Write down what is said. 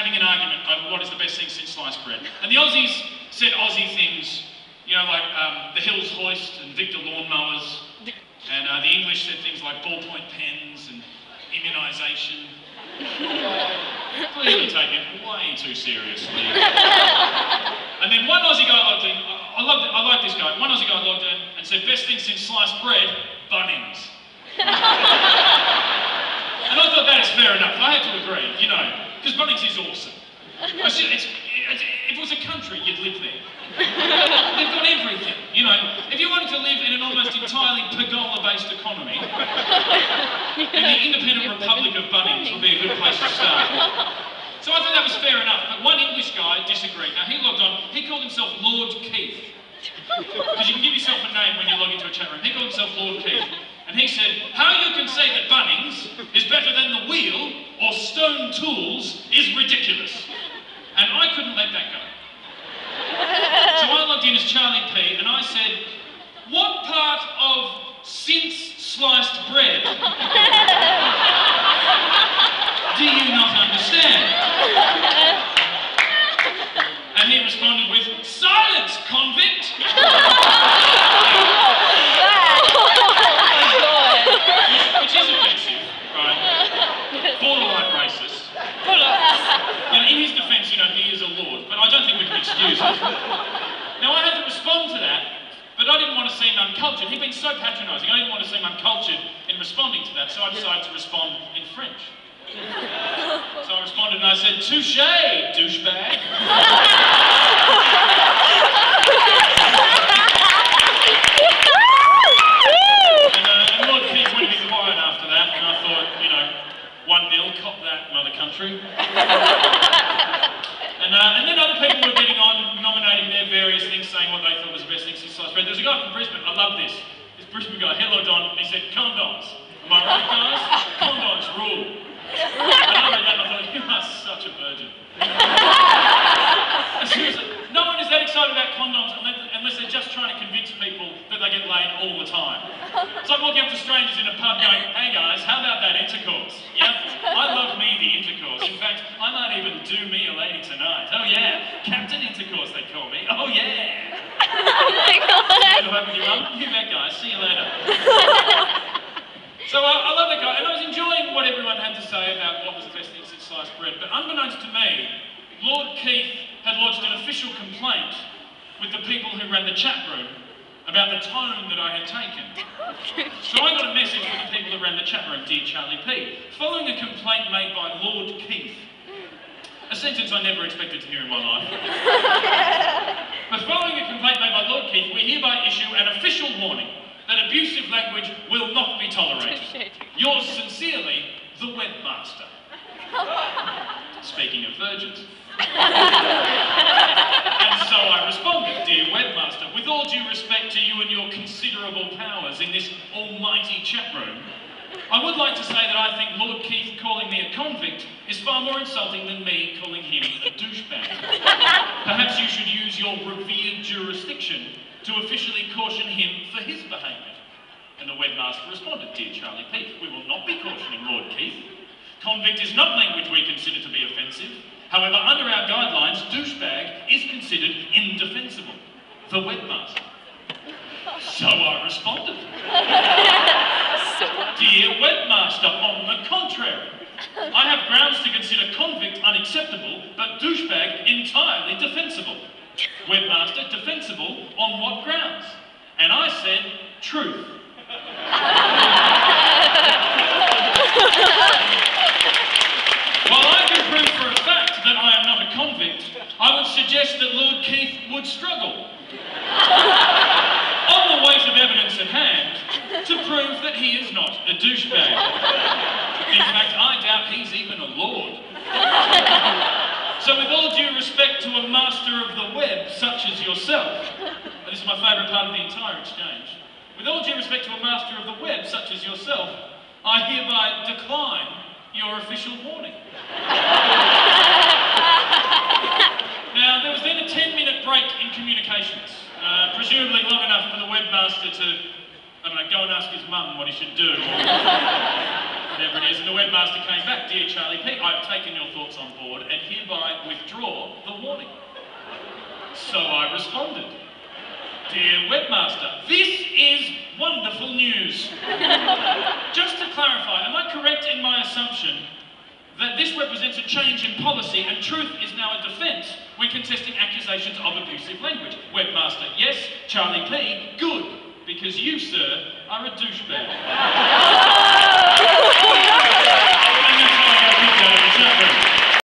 having an argument over what is the best thing since sliced bread. And the Aussies said Aussie things, you know, like the Hills Hoist and Victor lawnmowers. And the English said things like ballpoint pens and immunisation. Clearly taken way too seriously. And then one Aussie guy logged in, I like this guy, one Aussie guy logged in and said, best thing since sliced bread, Bunnings. And I thought that is fair enough, I had to agree, you know, because Bunnings is awesome. If it was a country, you'd live there. They've got everything, you know. If you wanted to live in an almost entirely pergola-based economy, then the independent republic of Bunnings would be a good place to start. So I thought that was fair enough, but one English guy disagreed. Now he logged on, he called himself Lord Keith. Because you can give yourself a name when you log into a chat room. He called himself Lord Keith. And he said, how you can say that Bunnings is better than the wheel or stone tools is ridiculous. And I couldn't let that go. So I logged in as Charlie P and I said, what part of since sliced bread do you not understand? And he responded with, silence, convict! Which is offensive, right? Borderline racist. You know, in his defence, you know, he is a lord, but I don't think we can excuse it. Now, I had to respond to that, but I didn't want to seem uncultured. He'd been so patronising, I didn't want to seem uncultured in responding to that, so I decided to respond in French. So I responded and I said, touché, douchebag. And Lord Keith went a bit quiet after that, and I thought, you know, 1-0, cop that, mother country. And then other people were getting on, nominating their various things, saying what they thought was the best thing since sliced bread. There was a guy from Brisbane, I love this. This Brisbane guy, he logged on and he said, condoms. Am I right, guys? Condoms rule. And I read that and I thought, you are such a virgin. Seriously, no one is that excited about condoms unless they're just trying to convince people that they get laid all the time. It's like walking up to strangers in a pub going, hey guys, how about that intercourse? Yep, I love me the intercourse. In fact, I might even do me a lady tonight. Oh yeah, Captain Intercourse they call me. Oh yeah. Oh my God. It'll happen with your mum. You bet guys, see you later. So I love that guy, and I was enjoying what everyone had to say about what was the best thing since sliced bread, but unbeknownst to me, Lord Keith had lodged an official complaint with the people who ran the chat room about the tone that I had taken. So I got a message from the people who ran the chat room, dear Charlie P, following a complaint made by Lord Keith. A sentence I never expected to hear in my life. But following a complaint made by Lord Keith, we hereby issue an official warning that abusive language will not be tolerated. Yours sincerely, the webmaster. Speaking of virgins. And so I responded, dear webmaster, with all due respect to you and your considerable powers in this almighty chat room, I would like to say that I think Lord Keith calling me a convict is far more insulting than me calling him a douchebag. Perhaps you should use your revered jurisdiction to officially caution him for his behaviour. And the webmaster responded, dear Charlie P, we will not be cautioning Lord Keith. Convict is not language we consider to be offensive. However, under our guidelines, douchebag is considered indefensible. The webmaster. So I responded. Dear webmaster, on the contrary, I have grounds to consider convict unacceptable, but douchebag entirely defensible. Webmaster, defensible on what grounds? And I said, truth. While I can prove for a fact that I am not a convict, I would suggest that Lord Keith would struggle. On the weight of evidence at hand, to prove that he is not a douchebag. In fact, I doubt he's even a lord. So with all due respect to a master of the web such as yourself, and this is my favourite part of the entire exchange, with all due respect to a master of the web such as yourself, I hereby decline your official warning. Now, there was then a 10-minute break in communications, presumably long enough for the webmaster to, I don't know, go and ask his mum what he should do, or whatever whatever it is, and the webmaster came back, "Dear Charlie P, I've taken your thoughts on board and hereby withdraw the warning." So I responded, "Dear webmaster, this is wonderful news. Just to clarify, am I correct in my assumption that this represents a change in policy and Truth is now a defence when contesting accusations of abusive language?" Webmaster, "Yes." Charlie P, "Good, because you, sir, are a douchebag."